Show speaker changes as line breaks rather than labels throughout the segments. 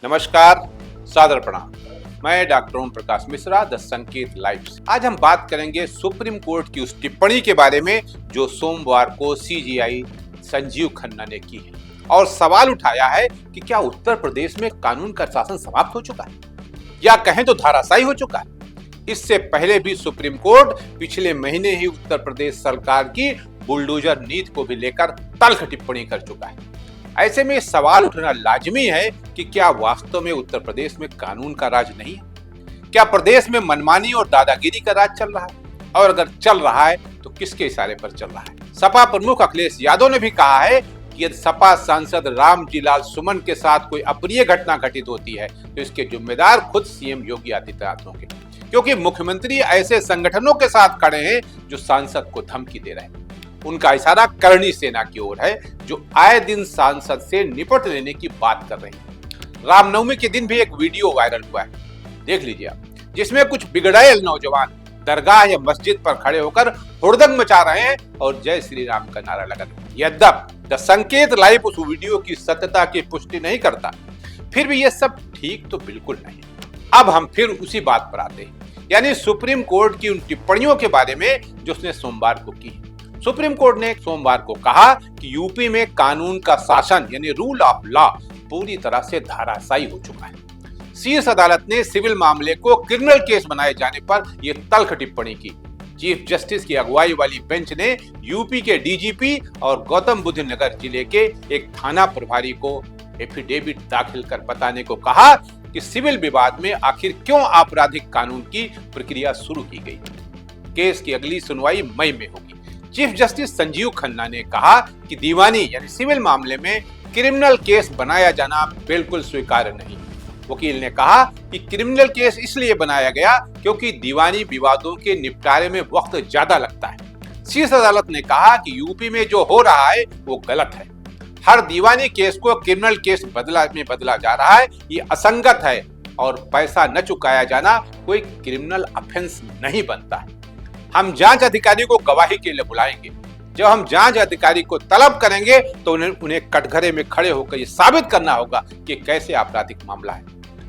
नमस्कार, सादर प्रणाम। मैं doctor Om Prakash Mishra, the Sanket live से। आज हम बात करेंगे सुप्रीम कोर्ट की उस टिप्पणी के बारे में जो सोमवार को सीजेआई संजीव खन्ना ने की है और सवाल उठाया है कि क्या उत्तर प्रदेश में कानून का शासन समाप्त हो चुका है या कहें तो धराशायी हो चुका है। इससे पहले भी सुप्रीम कोर्ट पिछले महीने ही उत्तर प्रदेश सरकार की बुलडोजर नीति को भी लेकर तल्ख टिप्पणी कर चुका है। ऐसे में सवाल उठना लाजमी है कि क्या वास्तव में उत्तर प्रदेश में कानून का राज नहीं है? क्या प्रदेश में मनमानी और दादागिरी का राज चल रहा है? और अगर चल रहा है तो किसके इशारे पर चल रहा है? सपा प्रमुख अखिलेश यादव ने भी कहा है कि यदि सपा सांसद रामजीलाल सुमन के साथ कोई अप्रिय घटना घटित होती है तो इसके जिम्मेदार खुद सीएम योगी आदित्यनाथ होंगे, क्योंकि मुख्यमंत्री ऐसे संगठनों के साथ खड़े हैं जो सांसद को धमकी दे रहे हैं। उनका इशारा करणी सेना की ओर है जो आए दिन सांसद से निपट लेने की बात कर रही है। रामनवमी के दिन भी एक वीडियो वायरल हुआ है, देख लीजिए आप, जिसमें कुछ बिगड़ैल नौजवान दरगाह या मस्जिद पर खड़े होकर हुड़दंग मचा रहे हैं और जय श्री राम का नारा लगा रहे हैं। यद्यपि द संकेत लाइव उस वीडियो की सत्यता की पुष्टि नहीं करता, फिर भी यह सब ठीक तो बिल्कुल नहीं। अब हम फिर उसी बात पर आते हैं, यानी सुप्रीम कोर्ट की उन टिप्पणियों के बारे में जो उसने सोमवार को की। सुप्रीम कोर्ट ने सोमवार को कहा कि यूपी में कानून का शासन यानी रूल ऑफ लॉ पूरी तरह से धराशायी हो चुका है। शीर्ष अदालत ने सिविल मामले को क्रिमिनल केस बनाए जाने पर यह तल्ख टिप्पणी की। चीफ जस्टिस की अगुवाई वाली बेंच ने यूपी के डीजीपी और गौतम बुद्ध नगर जिले के एक थाना प्रभारी को एफिडेविट दाखिल कर बताने को कहा कि सिविल विवाद में आखिर क्यों आपराधिक कानून की प्रक्रिया शुरू की गई। केस की अगली सुनवाई मई में होगी। चीफ जस्टिस संजीव खन्ना ने कहा कि दीवानी यानी सिविल मामले में क्रिमिनल केस बनाया जाना बिल्कुल स्वीकार्य नहीं। वकील ने कहा कि क्रिमिनल केस इसलिए बनाया गया क्योंकि दीवानी विवादों के निपटारे में वक्त ज्यादा लगता है। शीर्ष अदालत ने कहा कि यूपी में जो हो रहा है वो गलत है। हर दीवानी केस को क्रिमिनल केस बदला जा रहा है, ये असंगत है और पैसा न चुकाया जाना कोई क्रिमिनल ऑफेंस नहीं बनता है। हम जांच अधिकारी को गवाही के लिए बुलाएंगे। जब हम जांच अधिकारी को तलब करेंगे तो उन्हें कटघरे में खड़े होकर ये साबित करना होगा कि कैसे आपराधिक मामला है।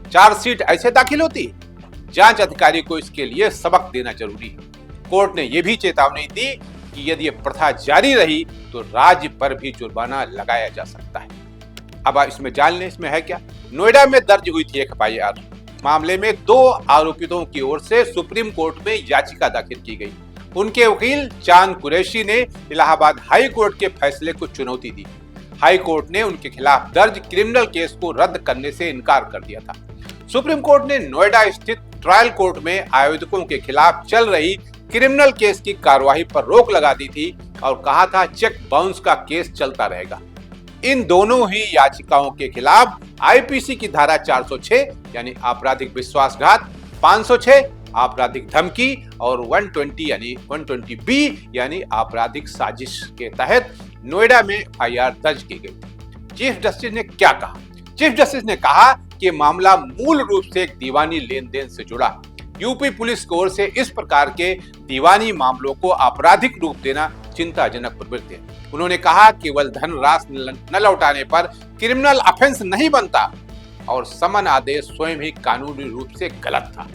चार्जशीट ऐसे दाखिल होती है। जांच अधिकारी को इसके लिए सबक देना जरूरी है। कोर्ट ने यह भी चेतावनी दी कि यदि यह प्रथा जारी रही तो राज्य पर भी जुर्माना लगाया जा सकता है। अब इसमें जान लें इसमें है क्या। नोएडा में दर्ज हुई थी एक एफआईआर। मामले में 2 आरोपितों की ओर से सुप्रीम कोर्ट में याचिका दाखिल की गई। उनके वकील चांद कुरैशी ने इलाहाबाद हाई कोर्ट के फैसले को चुनौती दी। हाई कोर्ट ने उनके खिलाफ दर्ज क्रिमिनल केस को रद्द करने से इनकार कर दिया था। सुप्रीम कोर्ट ने नोएडा स्थित ट्रायल कोर्ट में आवेदकों के खिलाफ चल रही क्रिमिनल केस की कार्यवाही पर रोक लगा दी थी और कहा था चेक बाउंस का केस चलता रहेगा। इन दोनों ही याचिकाओं के खिलाफ आईपीसी की धारा 406 यानी आपराधिक विश्वासघात, 506 आपराधिक धमकी और 120 यानी 120B यानी आपराधिक साजिश के तहत नोएडा में एफआईआर दर्ज की गई। चीफ जस्टिस ने क्या कहा? चीफ जस्टिस ने कहा कि मामला मूल रूप से एक दीवानी लेन देन से जुड़ा। यूपी पुलिस की ओर से इस प्रकार के दीवानी मामलों को आपराधिक रूप देना चिंताजनक प्रवृत्ति है। उन्होंने कहा केवल धनराशि न लौटाने पर क्रिमिनल ऑफेंस नहीं बनता और समन आदेश स्वयं ही कानूनी रूप से गलत था।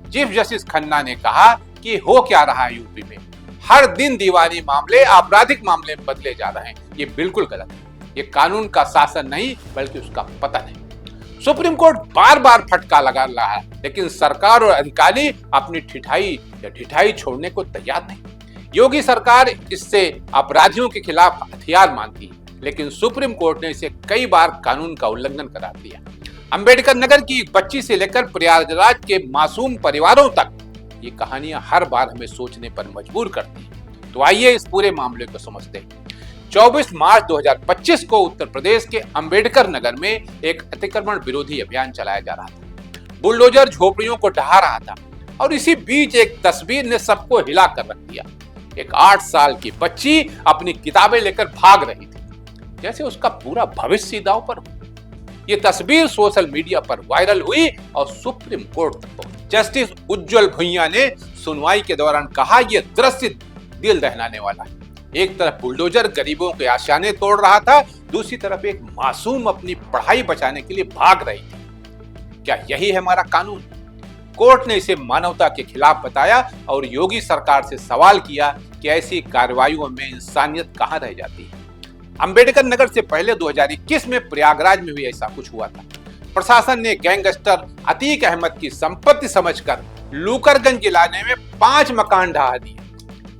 चीफ जस्टिस खन्ना ने कहा कि हो क्या रहा है यूपी में, हर दिन दीवानी मामले आपराधिक मामले में बदले जा रहे हैं। ये बिल्कुल गलत है। ये कानून का शासन नहीं बल्कि उसका पतन है। सुप्रीम कोर्ट बार बार फटका लगा रहा है, लेकिन सरकार और अधिकारी अपनी ठिठाई छोड़ने को तैयार नहीं। योगी सरकार इससे अपराधियों के खिलाफ हथियार मांगती है, लेकिन सुप्रीम कोर्ट ने इसे कई बार कानून का उल्लंघन करार दिया। अंबेडकर नगर की एक बच्ची से लेकर प्रयागराज के मासूम परिवारों तक ये कहानियां हर बार हमें सोचने पर मजबूर करती है। तो आइए इस पूरे मामले को समझते हैं। 24 मार्च 2025 को उत्तर प्रदेश के अंबेडकर नगर में एक अतिक्रमण विरोधी अभियान चलाया जा रहा था। बुलडोजर झोपड़ियों को ढहा रहा था और इसी बीच एक तस्वीर ने सबको हिला कर रख दिया। एक 8 साल की बच्ची अपनी किताबें लेकर भाग रही थी, जैसे उसका पूरा भविष्य दांव पर हो। ये तस्वीर सोशल मीडिया पर वायरल हुई और सुप्रीम कोर्ट तक पहुंची। जस्टिस उज्जवल भुइयां ने सुनवाई के दौरान कहा, यह दृश्य दिल दहलाने वाला है। एक तरफ बुलडोजर गरीबों के आशाने तोड़ रहा था, दूसरी तरफ एक मासूम अपनी पढ़ाई बचाने के लिए भाग रही थी। क्या यही है हमारा कानून? कोर्ट ने इसे मानवता के खिलाफ बताया और योगी सरकार से सवाल किया कि ऐसी कार्रवाइयों में इंसानियत कहां रह जाती है। अंबेडकर नगर से पहले 2021 में प्रयागराज में भी ऐसा कुछ हुआ था। प्रशासन ने गैंगस्टर अतीक अहमद की संपत्ति समझकर लूकरगंज इलाके में 5 मकान ढहा दिए,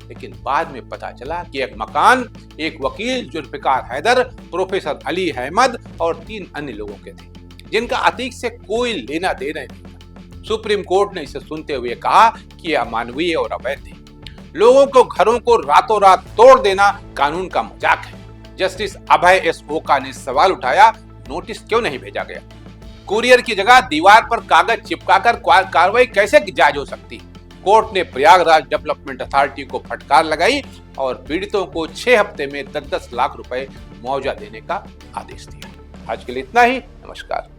लेकिन बाद में पता चला कि एक मकान एक वकील जुल्फिकार हैदर, प्रोफेसर अली अहमद और 3 अन्य लोगों के थे, जिनका अतीक से कोई लेना देना नहीं था। सुप्रीम कोर्ट ने इसे सुनते हुए कहा कि यह अमानवीय और अवैध है। लोगों को घरों को रातों रात तोड़ देना कानून का मजाक है। जस्टिस अभय एस ओका ने सवाल उठाया, नोटिस क्यों नहीं भेजा गया? कुरियर की जगह दीवार पर कागज चिपकाकर कार्रवाई कैसे जायज हो सकती? कोर्ट ने प्रयागराज डेवलपमेंट अथॉरिटी को फटकार लगाई और पीड़ितों को 6 हफ्ते में 10-10 लाख रुपए मुआवजा देने का आदेश दिया। आज के लिए इतना ही। नमस्कार।